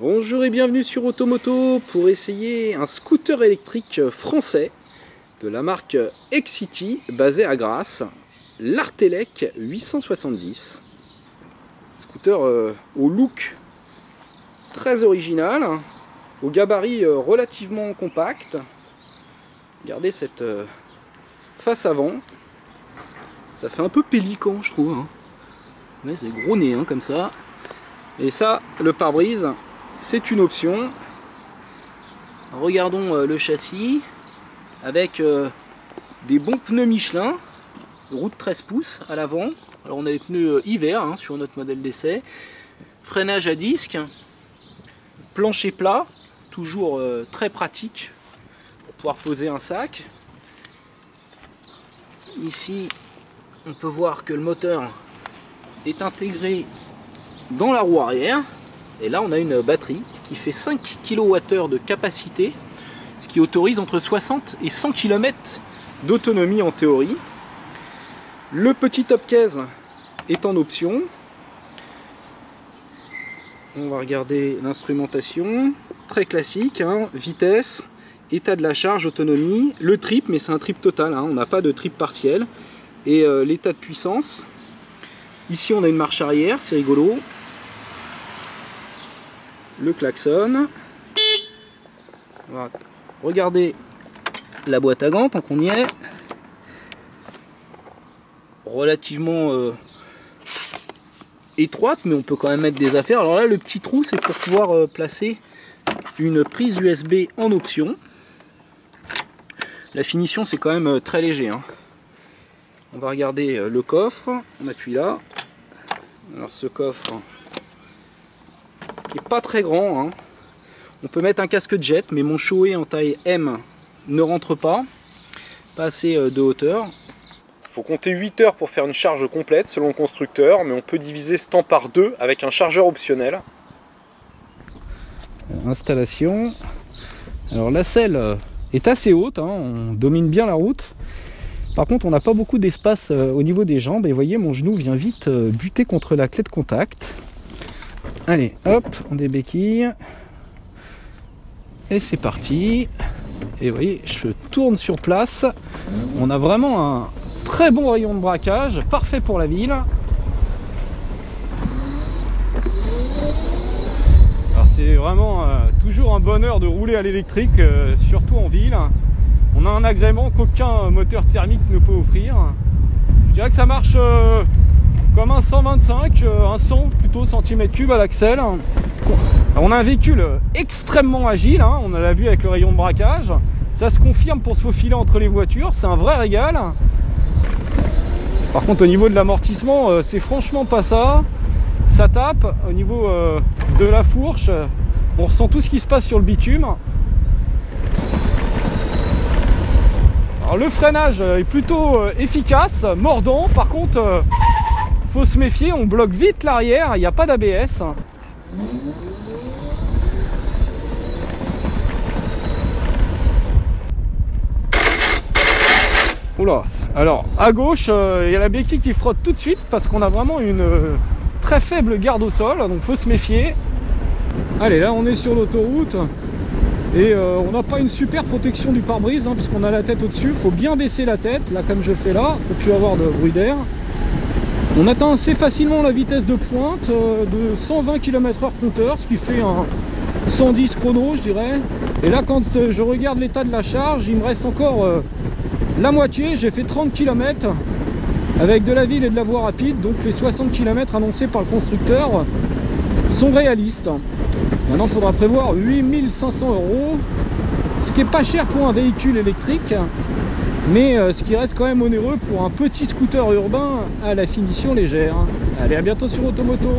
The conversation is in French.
Bonjour et bienvenue sur Automoto pour essayer un scooter électrique français de la marque Excity basé à Grasse, l'Artelec 870. Scooter au look très original, au gabarit relativement compact. Regardez cette face avant, ça fait un peu pélican je trouve. Ouais, c'est gros nez comme ça. Et ça, le pare-brise, c'est une option. Regardons le châssis avec des bons pneus Michelin, route 13 pouces à l'avant. Alors on a des pneus hiver sur notre modèle d'essai. Freinage à disque, plancher plat, toujours très pratique pour pouvoir poser un sac. Ici, on peut voir que le moteur est intégré dans la roue arrière. Et là on a une batterie qui fait 5 kWh de capacité, ce qui autorise entre 60 et 100 km d'autonomie en théorie. Le petit top case est en option. On va regarder l'instrumentation, très classique, vitesse, état de la charge, autonomie, le trip, mais c'est un trip total, on n'a pas de trip partiel, et l'état de puissance. Ici on a une marche arrière, c'est rigolo. Le klaxon. On va regarder la boîte à gants tant qu'on y est. Relativement étroite, mais on peut quand même mettre des affaires. Alors là, le petit trou, c'est pour pouvoir placer une prise USB en option. La finition, c'est quand même très léger. On va regarder le coffre. On appuie là. Alors ce coffre qui est pas très grand. On peut mettre un casque jet, mais mon Shoei en taille M ne rentre pas. Pas assez de hauteur. Il faut compter 8 heures pour faire une charge complète selon le constructeur, mais on peut diviser ce temps par 2 avec un chargeur optionnel. Installation. Alors la selle est assez haute, on domine bien la route. Par contre on n'a pas beaucoup d'espace au niveau des jambes, et vous voyez mon genou vient vite buter contre la clé de contact. Allez hop, on débéquille. Et c'est parti. Et vous voyez, je tourne sur place. On a vraiment un très bon rayon de braquage, parfait pour la ville. Alors c'est vraiment toujours un bonheur de rouler à l'électrique, surtout en ville. On a un agrément qu'aucun moteur thermique ne peut offrir. Je dirais que ça marche comme un 125, un 100 plutôt cm3 à l'axel. On a un véhicule extrêmement agile, on l'a vu avec le rayon de braquage. Ça se confirme pour se faufiler entre les voitures, c'est un vrai régal. Par contre au niveau de l'amortissement, c'est franchement pas ça. Ça tape, au niveau de la fourche, on ressent tout ce qui se passe sur le bitume. Alors le freinage est plutôt efficace, mordant. Par contre, faut se méfier, on bloque vite l'arrière, il n'y a pas d'ABS. Oula, alors à gauche, il y a la béquille qui frotte tout de suite parce qu'on a vraiment une très faible garde au sol, donc faut se méfier. Allez, là on est sur l'autoroute et on n'a pas une super protection du pare-brise puisqu'on a la tête au-dessus. Il faut bien baisser la tête, là comme je fais là, il ne faut plus avoir de bruit d'air. On atteint assez facilement la vitesse de pointe de 120 km/h compteur, ce qui fait un 110 chrono je dirais. Et là quand je regarde l'état de la charge, il me reste encore la moitié. J'ai fait 30 km avec de la ville et de la voie rapide, donc les 60 km annoncés par le constructeur sont réalistes. Maintenant il faudra prévoir 8500 €, ce qui est pas cher pour un véhicule électrique, mais ce qui reste quand même onéreux pour un petit scooter urbain à la finition légère. Allez, à bientôt sur Automoto.